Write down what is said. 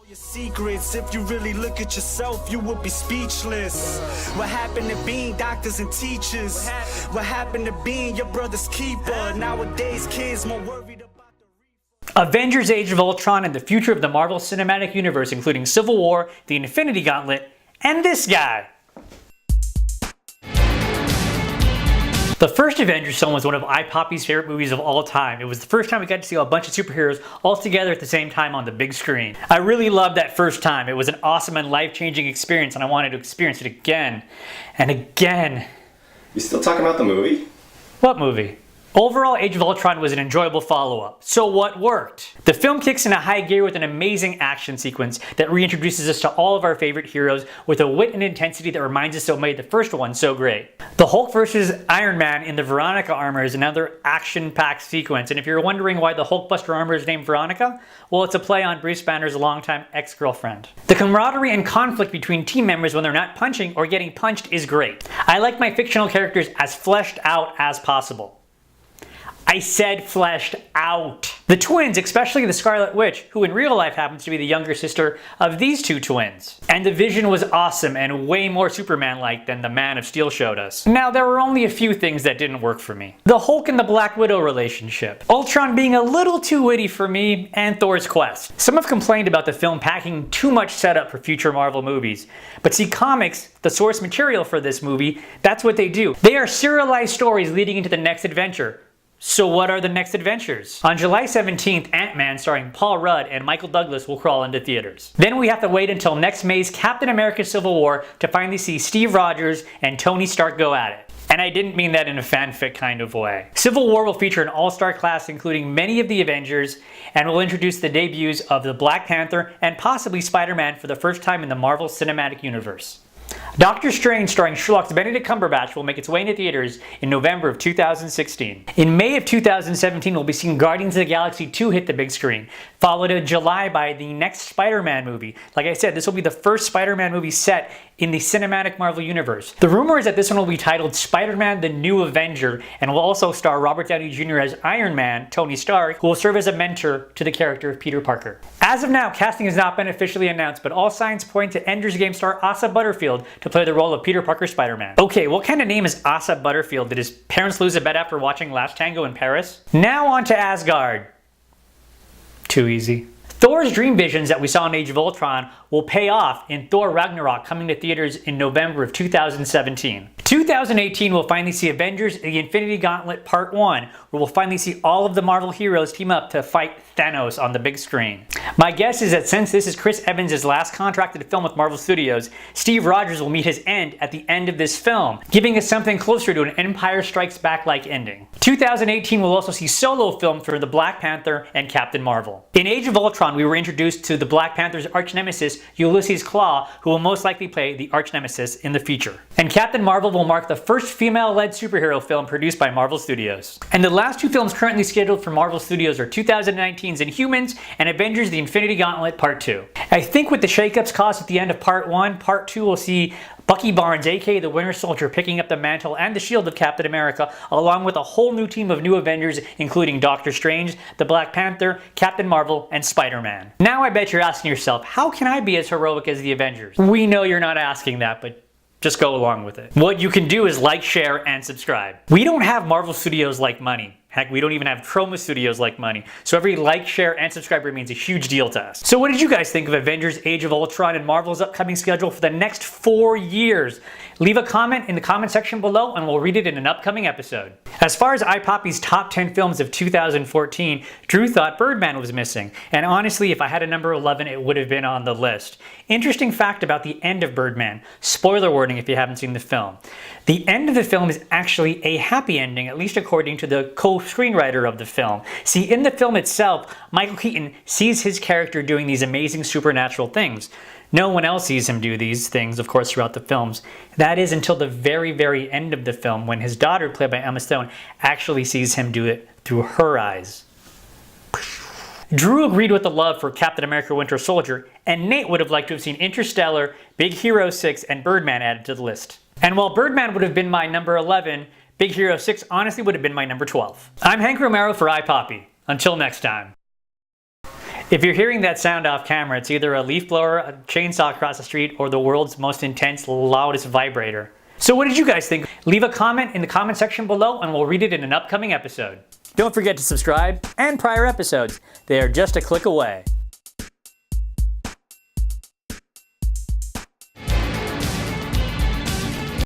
Your secrets, if you really look at yourself, you would be speechless. What happened to being doctors and teachers? What happened to being your brother's keeper? Nowadays, kids more worried about the Avengers: Age of Ultron and the future of the Marvel Cinematic Universe, including Civil War, the Infinity Gauntlet, and this guy. The first Avengers film was one of iPoP-E's favorite movies of all time. It was the first time we got to see a bunch of superheroes all together at the same time on the big screen. I really loved that first time. It was an awesome and life-changing experience, and I wanted to experience it again and again. You still talking about the movie? What movie? Overall, Age of Ultron was an enjoyable follow-up. So what worked? The film kicks into high gear with an amazing action sequence that reintroduces us to all of our favorite heroes with a wit and intensity that reminds us what made the first one so great. The Hulk vs. Iron Man in the Veronica armor is another action-packed sequence, and if you're wondering why the Hulkbuster armor is named Veronica, well, it's a play on Bruce Banner's longtime ex-girlfriend. The camaraderie and conflict between team members when they're not punching or getting punched is great. I like my fictional characters as fleshed out as possible. I said fleshed out. The twins, especially the Scarlet Witch, who in real life happens to be the younger sister of these two twins. And the Vision was awesome and way more Superman-like than the Man of Steel showed us. Now, there were only a few things that didn't work for me. The Hulk and the Black Widow relationship, Ultron being a little too witty for me, and Thor's quest. Some have complained about the film packing too much setup for future Marvel movies. But see, comics, the source material for this movie, that's what they do. They are serialized stories leading into the next adventure. So what are the next adventures? On July 17th, Ant-Man starring Paul Rudd and Michael Douglas will crawl into theaters. Then we have to wait until next May's Captain America Civil War to finally see Steve Rogers and Tony Stark go at it. And I didn't mean that in a fanfic kind of way. Civil War will feature an all-star cast including many of the Avengers and will introduce the debuts of the Black Panther and possibly Spider-Man for the first time in the Marvel Cinematic Universe. Doctor Strange starring Sherlock's Benedict Cumberbatch will make its way into theaters in November of 2016. In May of 2017, we'll be seeing Guardians of the Galaxy 2 hit the big screen, followed in July by the next Spider-Man movie. Like I said, this will be the first Spider-Man movie set in the cinematic Marvel Universe. The rumor is that this one will be titled Spider-Man: The New Avenger and will also star Robert Downey Jr. as Iron Man, Tony Stark, who will serve as a mentor to the character of Peter Parker. As of now, casting has not been officially announced, but all signs point to Ender's Game star Asa Butterfield to play the role of Peter Parker Spider-Man. Okay, what kind of name is Asa Butterfield? Did his parents lose a bet after watching Last Tango in Paris? Now on to Asgard. Too easy. Thor's dream visions that we saw in Age of Ultron will pay off in Thor Ragnarok, coming to theaters in November of 2017. 2018 will finally see Avengers: The Infinity Gauntlet Part 1, where we'll finally see all of the Marvel heroes team up to fight Thanos on the big screen. My guess is that since this is Chris Evans' last contracted film with Marvel Studios, Steve Rogers will meet his end at the end of this film, giving us something closer to an Empire Strikes Back-like ending. 2018 will also see solo film for the Black Panther and Captain Marvel. In Age of Ultron, we were introduced to the Black Panther's arch-nemesis, Ulysses Klaue, who will most likely play the arch-nemesis in the future. And Captain Marvel will mark the first female-led superhero film produced by Marvel Studios. And the last two films currently scheduled for Marvel Studios are 2019's Inhumans and Avengers: The Infinity Gauntlet Part 2. I think with the shakeups caused at the end of Part 1, Part 2 will see Bucky Barnes, aka the Winter Soldier, picking up the mantle and the shield of Captain America, along with a whole new team of new Avengers, including Doctor Strange, the Black Panther, Captain Marvel, and Spider-Man. Now I bet you're asking yourself, how can I be as heroic as the Avengers? We know you're not asking that, but just go along with it. What you can do is like, share, and subscribe. We don't have Marvel Studios like money. Heck, we don't even have Chroma Studios like money. So every like, share, and subscriber means a huge deal to us. So what did you guys think of Avengers: Age of Ultron and Marvel's upcoming schedule for the next 4 years? Leave a comment in the comment section below and we'll read it in an upcoming episode. As far as iPoP-E's top 10 films of 2014, Drew thought Birdman was missing. And honestly, if I had a number 11, it would have been on the list. Interesting fact about the end of Birdman. Spoiler warning if you haven't seen the film. The end of the film is actually a happy ending, at least according to the co-screenwriter of the film. See, in the film itself, Michael Keaton sees his character doing these amazing supernatural things. No one else sees him do these things, of course, throughout the films. That is until the very, very end of the film, when his daughter, played by Emma Stone, actually sees him do it through her eyes. Drew agreed with the love for Captain America: Winter Soldier, and Nate would have liked to have seen Interstellar, Big Hero 6, and Birdman added to the list. And while Birdman would have been my number 11, Big Hero 6 honestly would have been my number 12. I'm Hank Romero for iPoP-E. Until next time. If you're hearing that sound off camera, it's either a leaf blower, a chainsaw across the street, or the world's most intense, loudest vibrator. So what did you guys think? Leave a comment in the comment section below and we'll read it in an upcoming episode. Don't forget to subscribe and prior episodes. They are just a click away.